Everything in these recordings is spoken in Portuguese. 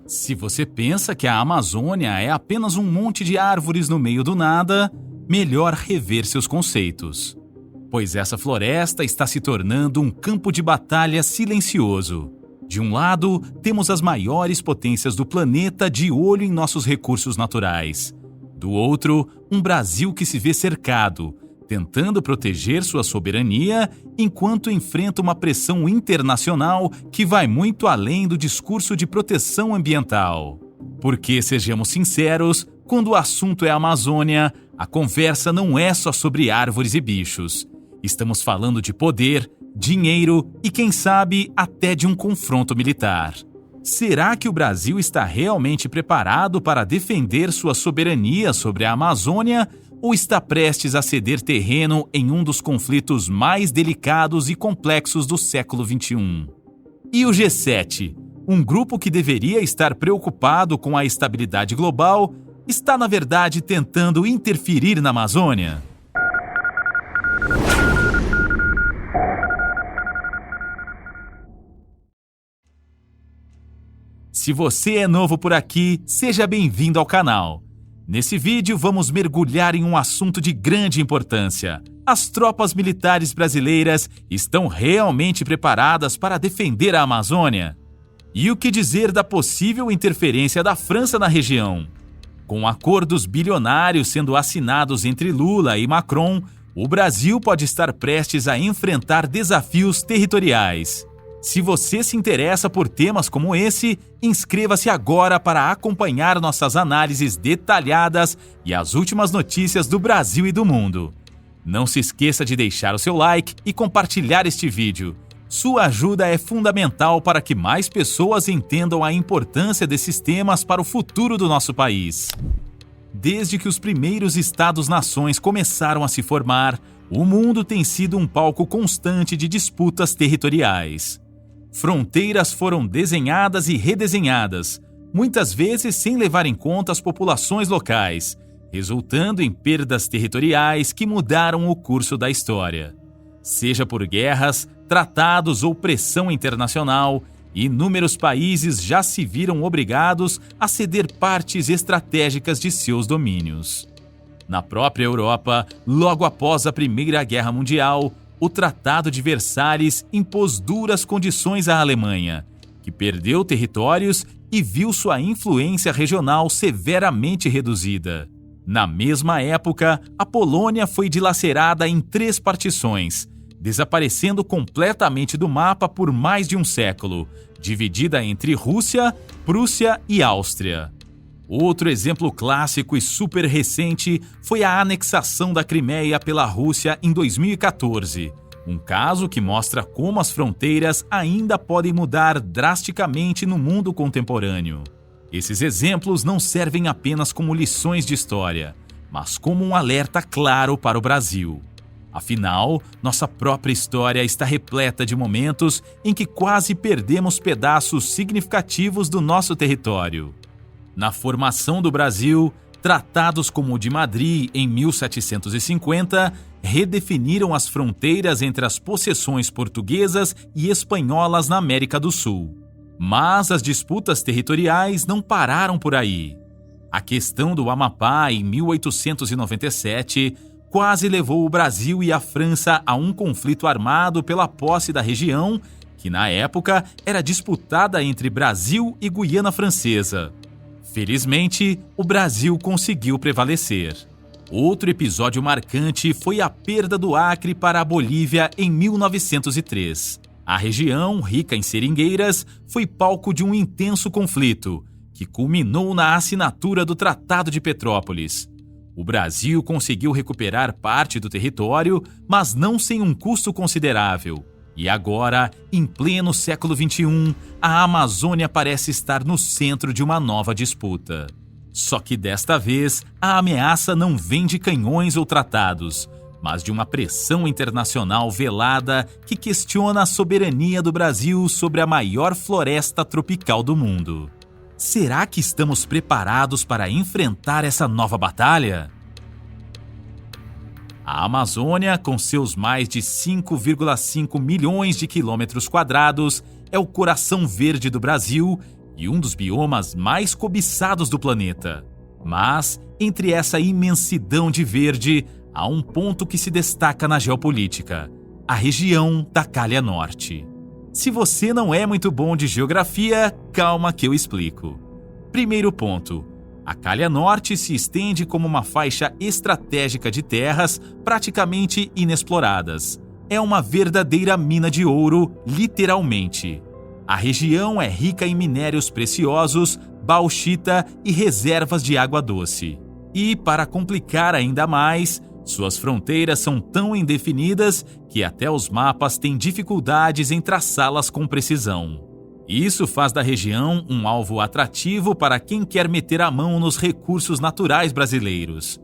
Se você pensa que a Amazônia é apenas um monte de árvores no meio do nada, melhor rever seus conceitos. Pois essa floresta está se tornando um campo de batalha silencioso. De um lado, temos as maiores potências do planeta de olho em nossos recursos naturais. Do outro, um Brasil que se vê cercado, tentando proteger sua soberania enquanto enfrenta uma pressão internacional que vai muito além do discurso de proteção ambiental. Porque, sejamos sinceros, quando o assunto é a Amazônia, a conversa não é só sobre árvores e bichos. Estamos falando de poder, dinheiro e, quem sabe, até de um confronto militar. Será que o Brasil está realmente preparado para defender sua soberania sobre a Amazônia ou está prestes a ceder terreno em um dos conflitos mais delicados e complexos do século XXI? E o G7, um grupo que deveria estar preocupado com a estabilidade global, está, na verdade, tentando interferir na Amazônia? Se você é novo por aqui, seja bem-vindo ao canal. Nesse vídeo, vamos mergulhar em um assunto de grande importância. As tropas militares brasileiras estão realmente preparadas para defender a Amazônia? E o que dizer da possível interferência da França na região? Com acordos bilionários sendo assinados entre Lula e Macron, o Brasil pode estar prestes a enfrentar desafios territoriais. Se você se interessa por temas como esse, inscreva-se agora para acompanhar nossas análises detalhadas e as últimas notícias do Brasil e do mundo. Não se esqueça de deixar o seu like e compartilhar este vídeo. Sua ajuda é fundamental para que mais pessoas entendam a importância desses temas para o futuro do nosso país. Desde que os primeiros Estados-nações começaram a se formar, o mundo tem sido um palco constante de disputas territoriais. Fronteiras foram desenhadas e redesenhadas, muitas vezes sem levar em conta as populações locais, resultando em perdas territoriais que mudaram o curso da história. Seja por guerras, tratados ou pressão internacional, inúmeros países já se viram obrigados a ceder partes estratégicas de seus domínios. Na própria Europa, logo após a Primeira Guerra Mundial, o Tratado de Versalhes impôs duras condições à Alemanha, que perdeu territórios e viu sua influência regional severamente reduzida. Na mesma época, a Polônia foi dilacerada em 3 partições, desaparecendo completamente do mapa por mais de um século, dividida entre Rússia, Prússia e Áustria. Outro exemplo clássico e super recente foi a anexação da Crimeia pela Rússia em 2014, um caso que mostra como as fronteiras ainda podem mudar drasticamente no mundo contemporâneo. Esses exemplos não servem apenas como lições de história, mas como um alerta claro para o Brasil. Afinal, nossa própria história está repleta de momentos em que quase perdemos pedaços significativos do nosso território. Na formação do Brasil, tratados como o de Madrid em 1750 redefiniram as fronteiras entre as possessões portuguesas e espanholas na América do Sul. Mas as disputas territoriais não pararam por aí. A questão do Amapá em 1897 quase levou o Brasil e a França a um conflito armado pela posse da região, que na época era disputada entre Brasil e Guiana Francesa. Felizmente, o Brasil conseguiu prevalecer. Outro episódio marcante foi a perda do Acre para a Bolívia em 1903. A região, rica em seringueiras, foi palco de um intenso conflito, que culminou na assinatura do Tratado de Petrópolis. O Brasil conseguiu recuperar parte do território, mas não sem um custo considerável. E agora, em pleno século XXI, a Amazônia parece estar no centro de uma nova disputa. Só que desta vez, a ameaça não vem de canhões ou tratados, mas de uma pressão internacional velada que questiona a soberania do Brasil sobre a maior floresta tropical do mundo. Será que estamos preparados para enfrentar essa nova batalha? A Amazônia, com seus mais de 5,5 milhões de quilômetros quadrados, é o coração verde do Brasil e um dos biomas mais cobiçados do planeta. Mas, entre essa imensidão de verde, há um ponto que se destaca na geopolítica: a região da Calha Norte. Se você não é muito bom de geografia, calma que eu explico. Primeiro ponto: a Calha Norte se estende como uma faixa estratégica de terras praticamente inexploradas. É uma verdadeira mina de ouro, literalmente. A região é rica em minérios preciosos, bauxita e reservas de água doce. E, para complicar ainda mais, suas fronteiras são tão indefinidas que até os mapas têm dificuldades em traçá-las com precisão. Isso faz da região um alvo atrativo para quem quer meter a mão nos recursos naturais brasileiros.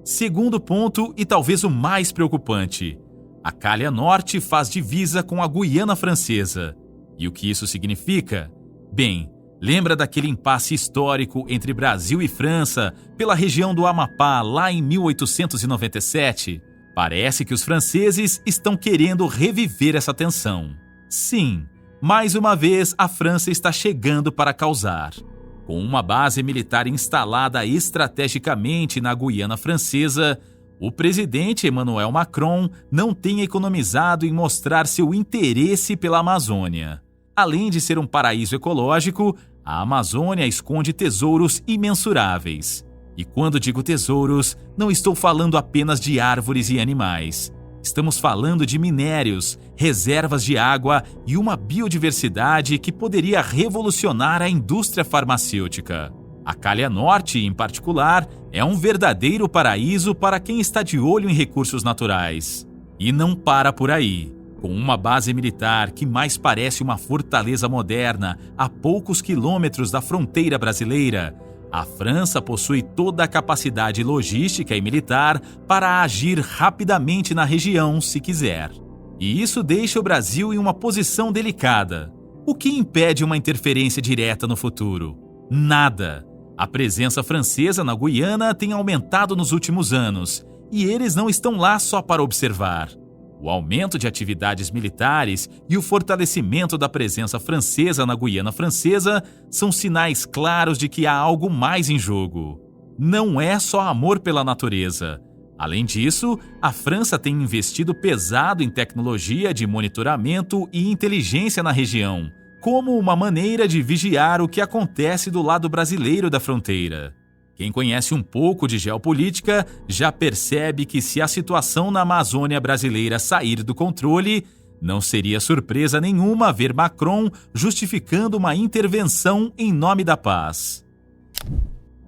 Segundo ponto, e talvez o mais preocupante: a Calha Norte faz divisa com a Guiana Francesa. E o que isso significa? Bem, lembra daquele impasse histórico entre Brasil e França pela região do Amapá lá em 1897? Parece que os franceses estão querendo reviver essa tensão. Sim, mais uma vez a França está chegando para causar. Com uma base militar instalada estrategicamente na Guiana Francesa, o presidente Emmanuel Macron não tem economizado em mostrar seu interesse pela Amazônia. Além de ser um paraíso ecológico, a Amazônia esconde tesouros imensuráveis. E quando digo tesouros, não estou falando apenas de árvores e animais. Estamos falando de minérios, reservas de água e uma biodiversidade que poderia revolucionar a indústria farmacêutica. A Calha Norte, em particular, é um verdadeiro paraíso para quem está de olho em recursos naturais. E não para por aí. Com uma base militar que mais parece uma fortaleza moderna a poucos quilômetros da fronteira brasileira, a França possui toda a capacidade logística e militar para agir rapidamente na região se quiser. E isso deixa o Brasil em uma posição delicada. O que impede uma interferência direta no futuro? Nada. A presença francesa na Guiana tem aumentado nos últimos anos, e eles não estão lá só para observar. O aumento de atividades militares e o fortalecimento da presença francesa na Guiana Francesa são sinais claros de que há algo mais em jogo. Não é só amor pela natureza. Além disso, a França tem investido pesado em tecnologia de monitoramento e inteligência na região, como uma maneira de vigiar o que acontece do lado brasileiro da fronteira. Quem conhece um pouco de geopolítica já percebe que se a situação na Amazônia brasileira sair do controle, não seria surpresa nenhuma ver Macron justificando uma intervenção em nome da paz.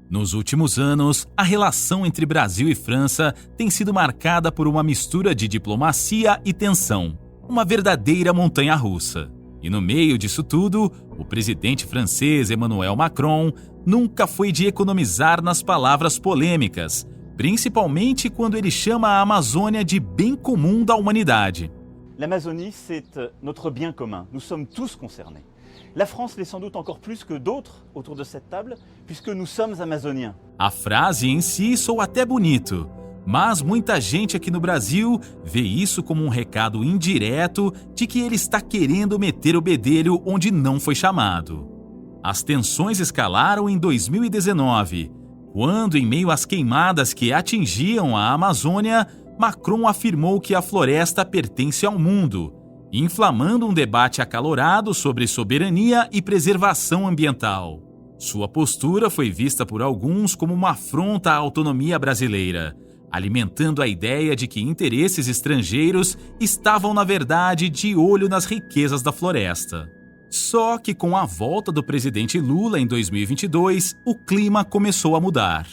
Nos últimos anos, a relação entre Brasil e França tem sido marcada por uma mistura de diplomacia e tensão, uma verdadeira montanha-russa. E no meio disso tudo, o presidente francês Emmanuel Macron nunca foi de economizar nas palavras polêmicas, principalmente quando ele chama a Amazônia de bem comum da humanidade. L'Amazonie, c'est notre bien commun. Nous sommes tous concernés. La France l'est sans doute encore plus que d'autres autour de cette table, puisque nous sommes amazoniens. A frase em si soa até bonito, mas muita gente aqui no Brasil vê isso como um recado indireto de que ele está querendo meter o bedelho onde não foi chamado. As tensões escalaram em 2019, quando, em meio às queimadas que atingiam a Amazônia, Macron afirmou que a floresta pertence ao mundo, inflamando um debate acalorado sobre soberania e preservação ambiental. Sua postura foi vista por alguns como uma afronta à autonomia brasileira, alimentando a ideia de que interesses estrangeiros estavam, na verdade, de olho nas riquezas da floresta. Só que com a volta do presidente Lula em 2022, o clima começou a mudar.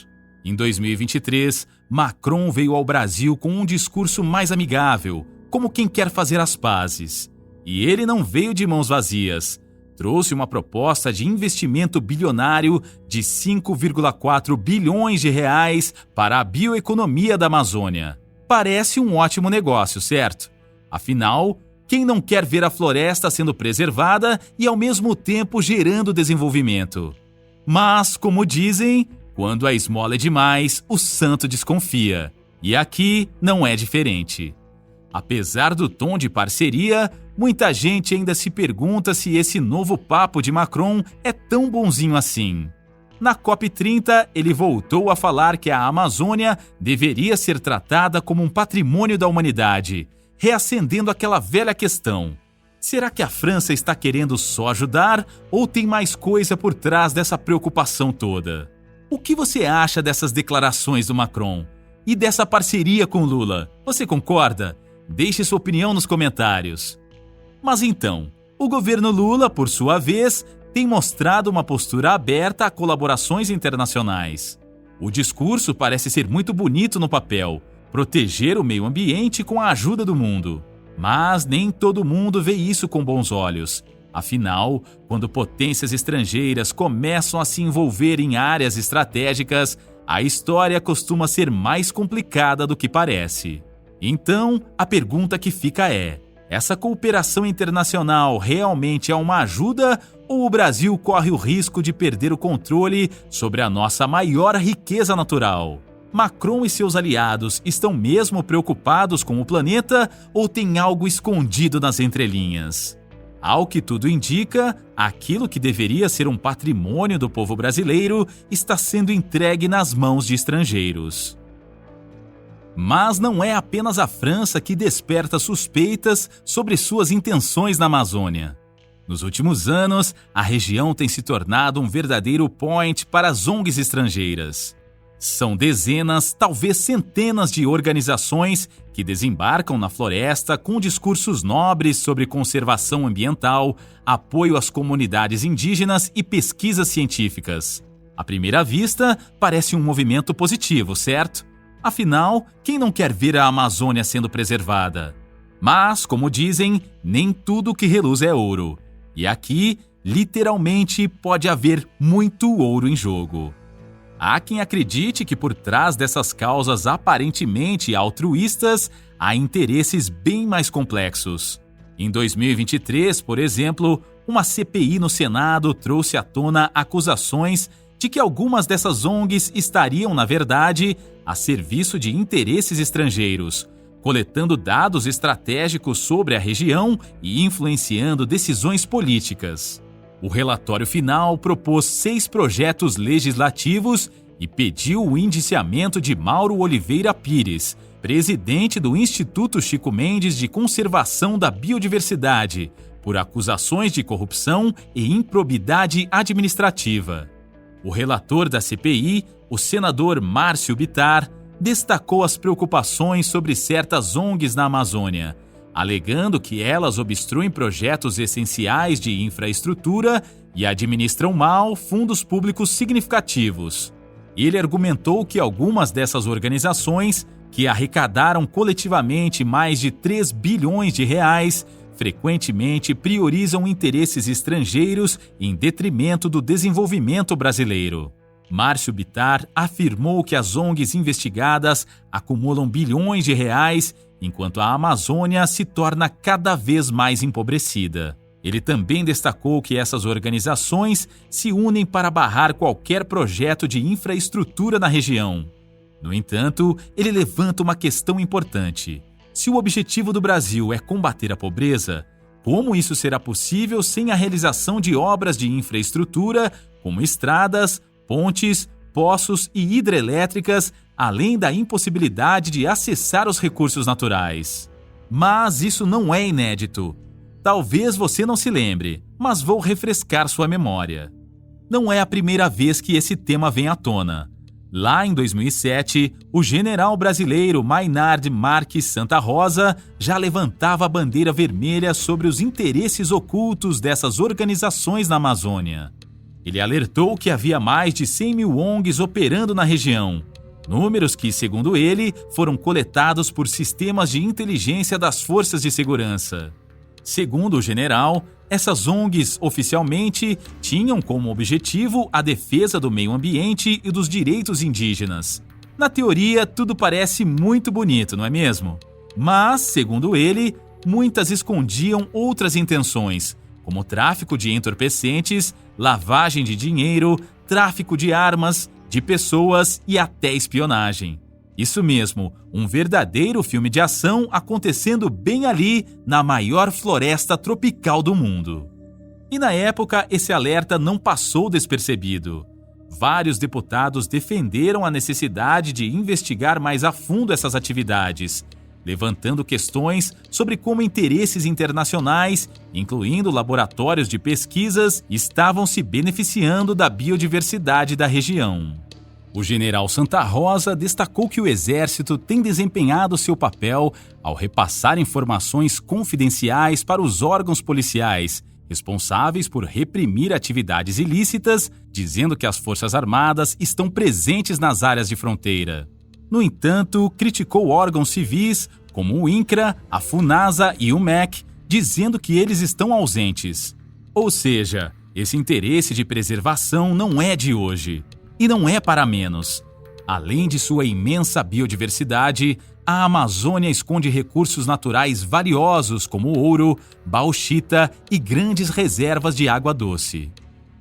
Em 2023, Macron veio ao Brasil com um discurso mais amigável, como quem quer fazer as pazes. E ele não veio de mãos vazias. Trouxe uma proposta de investimento bilionário de 5,4 bilhões de reais para a bioeconomia da Amazônia. Parece um ótimo negócio, certo? Afinal, quem não quer ver a floresta sendo preservada e ao mesmo tempo gerando desenvolvimento? Mas, como dizem, quando a esmola é demais, o santo desconfia. E aqui não é diferente. Apesar do tom de parceria, muita gente ainda se pergunta se esse novo papo de Macron é tão bonzinho assim. Na COP30, ele voltou a falar que a Amazônia deveria ser tratada como um patrimônio da humanidade, reacendendo aquela velha questão. Será que a França está querendo só ajudar ou tem mais coisa por trás dessa preocupação toda? O que você acha dessas declarações do Macron? E dessa parceria com Lula? Você concorda? Deixe sua opinião nos comentários. Mas então, o governo Lula, por sua vez, tem mostrado uma postura aberta a colaborações internacionais. O discurso parece ser muito bonito no papel, proteger o meio ambiente com a ajuda do mundo. Mas nem todo mundo vê isso com bons olhos. Afinal, quando potências estrangeiras começam a se envolver em áreas estratégicas, a história costuma ser mais complicada do que parece. Então, a pergunta que fica é: essa cooperação internacional realmente é uma ajuda ou o Brasil corre o risco de perder o controle sobre a nossa maior riqueza natural? Macron e seus aliados estão mesmo preocupados com o planeta ou tem algo escondido nas entrelinhas? Ao que tudo indica, aquilo que deveria ser um patrimônio do povo brasileiro está sendo entregue nas mãos de estrangeiros. Mas não é apenas a França que desperta suspeitas sobre suas intenções na Amazônia. Nos últimos anos, a região tem se tornado um verdadeiro point para as ONGs estrangeiras. São dezenas, talvez centenas de organizações que desembarcam na floresta com discursos nobres sobre conservação ambiental, apoio às comunidades indígenas e pesquisas científicas. À primeira vista, parece um movimento positivo, certo? Afinal, quem não quer ver a Amazônia sendo preservada? Mas, como dizem, nem tudo que reluz é ouro. E aqui, literalmente, pode haver muito ouro em jogo. Há quem acredite que por trás dessas causas aparentemente altruístas, há interesses bem mais complexos. Em 2023, por exemplo, uma CPI no Senado trouxe à tona acusações de que algumas dessas ONGs estariam, na verdade, a serviço de interesses estrangeiros, coletando dados estratégicos sobre a região e influenciando decisões políticas. O relatório final propôs 6 projetos legislativos e pediu o indiciamento de Mauro Oliveira Pires, presidente do Instituto Chico Mendes de Conservação da Biodiversidade, por acusações de corrupção e improbidade administrativa. O relator da CPI, o senador Márcio Bittar, destacou as preocupações sobre certas ONGs na Amazônia, alegando que elas obstruem projetos essenciais de infraestrutura e administram mal fundos públicos significativos. Ele argumentou que algumas dessas organizações, que arrecadaram coletivamente mais de 3 bilhões de reais, frequentemente priorizam interesses estrangeiros em detrimento do desenvolvimento brasileiro. Márcio Bittar afirmou que as ONGs investigadas acumulam bilhões de reais, enquanto a Amazônia se torna cada vez mais empobrecida. Ele também destacou que essas organizações se unem para barrar qualquer projeto de infraestrutura na região. No entanto, ele levanta uma questão importante. Se o objetivo do Brasil é combater a pobreza, como isso será possível sem a realização de obras de infraestrutura, como estradas, pontes, poços e hidrelétricas, além da impossibilidade de acessar os recursos naturais? Mas isso não é inédito. Talvez você não se lembre, mas vou refrescar sua memória. Não é a primeira vez que esse tema vem à tona. Lá em 2007, o general brasileiro Maynard Marques Santa Rosa já levantava a bandeira vermelha sobre os interesses ocultos dessas organizações na Amazônia. Ele alertou que havia mais de 100 mil ONGs operando na região, números que, segundo ele, foram coletados por sistemas de inteligência das forças de segurança. Segundo o general, essas ONGs oficialmente tinham como objetivo a defesa do meio ambiente e dos direitos indígenas. Na teoria, tudo parece muito bonito, não é mesmo? Mas, segundo ele, muitas escondiam outras intenções, como tráfico de entorpecentes, lavagem de dinheiro, tráfico de armas, de pessoas e até espionagem. Isso mesmo, um verdadeiro filme de ação acontecendo bem ali na maior floresta tropical do mundo. E na época, esse alerta não passou despercebido. Vários deputados defenderam a necessidade de investigar mais a fundo essas atividades, levantando questões sobre como interesses internacionais, incluindo laboratórios de pesquisas, estavam se beneficiando da biodiversidade da região. O general Santa Rosa destacou que o Exército tem desempenhado seu papel ao repassar informações confidenciais para os órgãos policiais, responsáveis por reprimir atividades ilícitas, dizendo que as Forças Armadas estão presentes nas áreas de fronteira. No entanto, criticou órgãos civis, como o INCRA, a FUNASA e o MEC, dizendo que eles estão ausentes. Ou seja, esse interesse de preservação não é de hoje. E não é para menos. Além de sua imensa biodiversidade, a Amazônia esconde recursos naturais valiosos como ouro, bauxita e grandes reservas de água doce.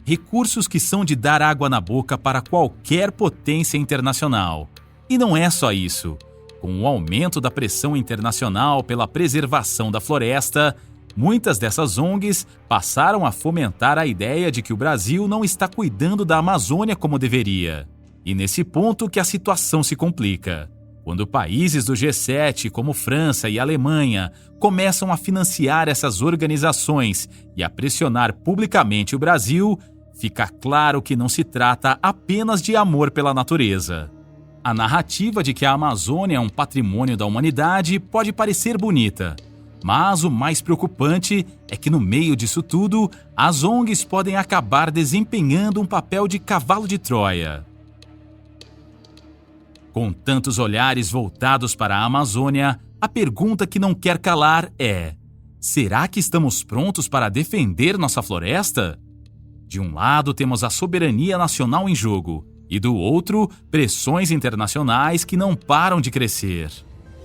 Recursos que são de dar água na boca para qualquer potência internacional. E não é só isso. Com o aumento da pressão internacional pela preservação da floresta, muitas dessas ONGs passaram a fomentar a ideia de que o Brasil não está cuidando da Amazônia como deveria. E nesse ponto que a situação se complica. Quando países do G7, como França e Alemanha, começam a financiar essas organizações e a pressionar publicamente o Brasil, fica claro que não se trata apenas de amor pela natureza. A narrativa de que a Amazônia é um patrimônio da humanidade pode parecer bonita, mas o mais preocupante é que no meio disso tudo, as ONGs podem acabar desempenhando um papel de cavalo de Troia. Com tantos olhares voltados para a Amazônia, a pergunta que não quer calar é: será que estamos prontos para defender nossa floresta? De um lado, temos a soberania nacional em jogo, e do outro, pressões internacionais que não param de crescer.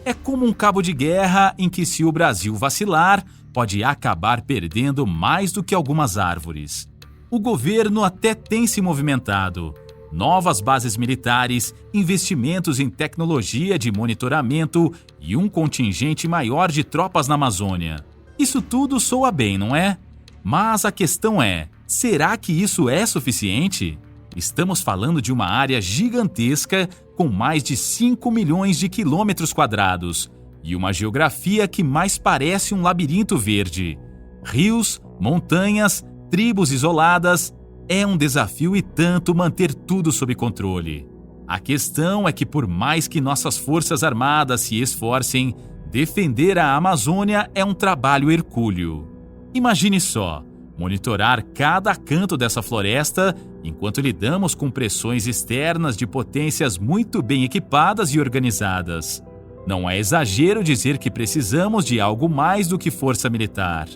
É como um cabo de guerra em que, se o Brasil vacilar, pode acabar perdendo mais do que algumas árvores. O governo até tem se movimentado. Novas bases militares, investimentos em tecnologia de monitoramento e um contingente maior de tropas na Amazônia. Isso tudo soa bem, não é? Mas a questão é, será que isso é suficiente? Estamos falando de uma área gigantesca com mais de 5 milhões de quilômetros quadrados e uma geografia que mais parece um labirinto verde. Rios, montanhas, tribos isoladas. É um desafio e tanto manter tudo sob controle. A questão é que, por mais que nossas forças armadas se esforcem, defender a Amazônia é um trabalho hercúleo. Imagine só, monitorar cada canto dessa floresta enquanto lidamos com pressões externas de potências muito bem equipadas e organizadas. Não é exagero dizer que precisamos de algo mais do que força militar.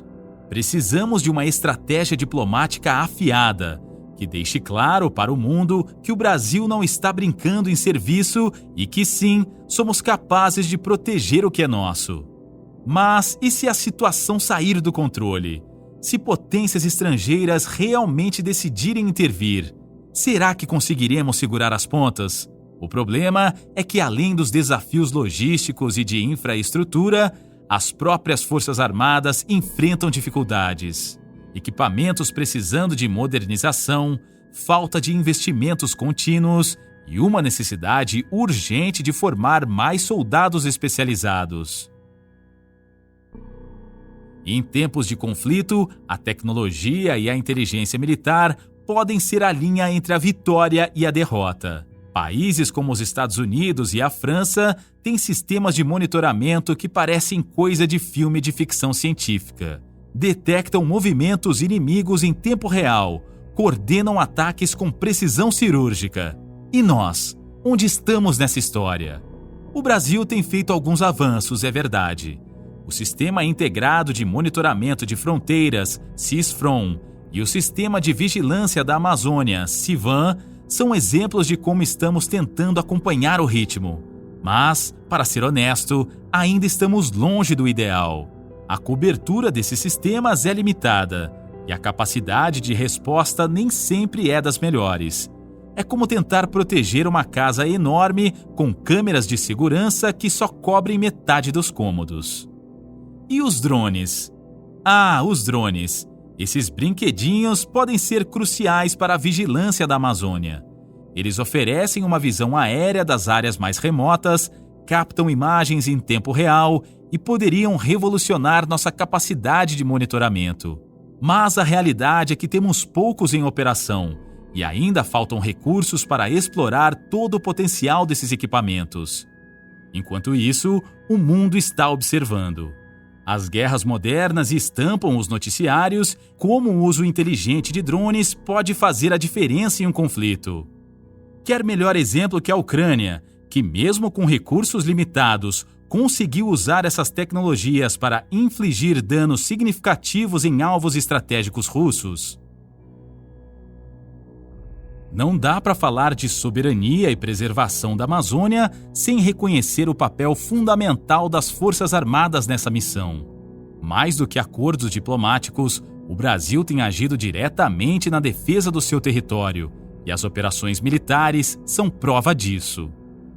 Precisamos de uma estratégia diplomática afiada, que deixe claro para o mundo que o Brasil não está brincando em serviço e que sim, somos capazes de proteger o que é nosso. Mas e se a situação sair do controle? Se potências estrangeiras realmente decidirem intervir, será que conseguiremos segurar as pontas? O problema é que, além dos desafios logísticos e de infraestrutura, as próprias Forças Armadas enfrentam dificuldades. Equipamentos precisando de modernização, falta de investimentos contínuos e uma necessidade urgente de formar mais soldados especializados. Em tempos de conflito, a tecnologia e a inteligência militar podem ser a linha entre a vitória e a derrota. Países como os Estados Unidos e a França têm sistemas de monitoramento que parecem coisa de filme de ficção científica. Detectam movimentos inimigos em tempo real, coordenam ataques com precisão cirúrgica. E nós? Onde estamos nessa história? O Brasil tem feito alguns avanços, é verdade. O Sistema Integrado de Monitoramento de Fronteiras, SISFRON, e o Sistema de Vigilância da Amazônia, SIVAM, são exemplos de como estamos tentando acompanhar o ritmo. Mas, para ser honesto, ainda estamos longe do ideal. A cobertura desses sistemas é limitada e a capacidade de resposta nem sempre é das melhores. É como tentar proteger uma casa enorme com câmeras de segurança que só cobrem metade dos cômodos. E os drones? Os drones. Esses brinquedinhos podem ser cruciais para a vigilância da Amazônia. Eles oferecem uma visão aérea das áreas mais remotas, captam imagens em tempo real e poderiam revolucionar nossa capacidade de monitoramento. Mas a realidade é que temos poucos em operação e ainda faltam recursos para explorar todo o potencial desses equipamentos. Enquanto isso, o mundo está observando. As guerras modernas estampam os noticiários como o uso inteligente de drones pode fazer a diferença em um conflito. Quer melhor exemplo que a Ucrânia, que mesmo com recursos limitados, conseguiu usar essas tecnologias para infligir danos significativos em alvos estratégicos russos? Não dá para falar de soberania e preservação da Amazônia sem reconhecer o papel fundamental das Forças Armadas nessa missão. Mais do que acordos diplomáticos, o Brasil tem agido diretamente na defesa do seu território, e as operações militares são prova disso.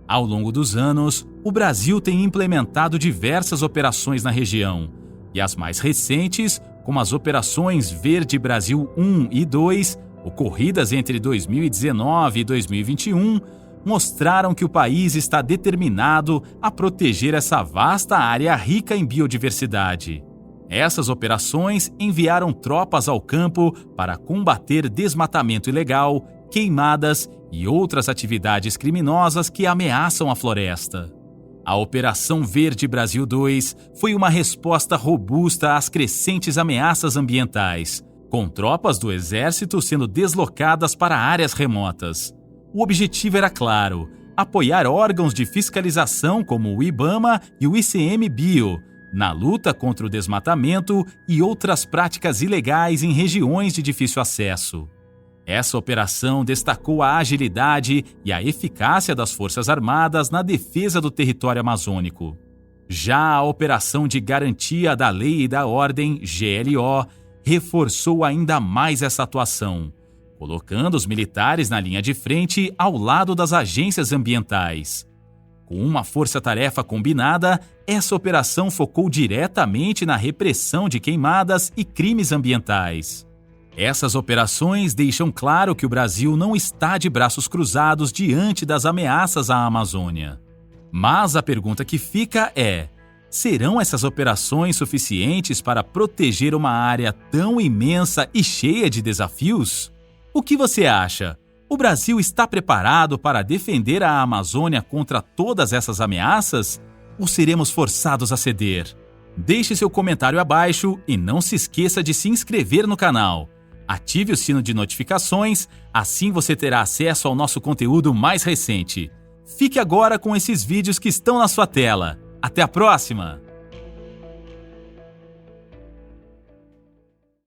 Ao longo dos anos, o Brasil tem implementado diversas operações na região, e as mais recentes, como as Operações Verde Brasil 1 e 2, ocorridas entre 2019 e 2021, mostraram que o país está determinado a proteger essa vasta área rica em biodiversidade. Essas operações enviaram tropas ao campo para combater desmatamento ilegal, queimadas e outras atividades criminosas que ameaçam a floresta. A Operação Verde Brasil 2 foi uma resposta robusta às crescentes ameaças ambientais, com tropas do Exército sendo deslocadas para áreas remotas. O objetivo era claro: apoiar órgãos de fiscalização como o IBAMA e o ICMBio, na luta contra o desmatamento e outras práticas ilegais em regiões de difícil acesso. Essa operação destacou a agilidade e a eficácia das Forças Armadas na defesa do território amazônico. Já a Operação de Garantia da Lei e da Ordem, GLO, reforçou ainda mais essa atuação, colocando os militares na linha de frente ao lado das agências ambientais. Com uma força-tarefa combinada, essa operação focou diretamente na repressão de queimadas e crimes ambientais. Essas operações deixam claro que o Brasil não está de braços cruzados diante das ameaças à Amazônia. Mas a pergunta que fica é: serão essas operações suficientes para proteger uma área tão imensa e cheia de desafios? O que você acha? O Brasil está preparado para defender a Amazônia contra todas essas ameaças? Ou seremos forçados a ceder? Deixe seu comentário abaixo e não se esqueça de se inscrever no canal. Ative o sino de notificações, assim você terá acesso ao nosso conteúdo mais recente. Fique agora com esses vídeos que estão na sua tela. Até a próxima!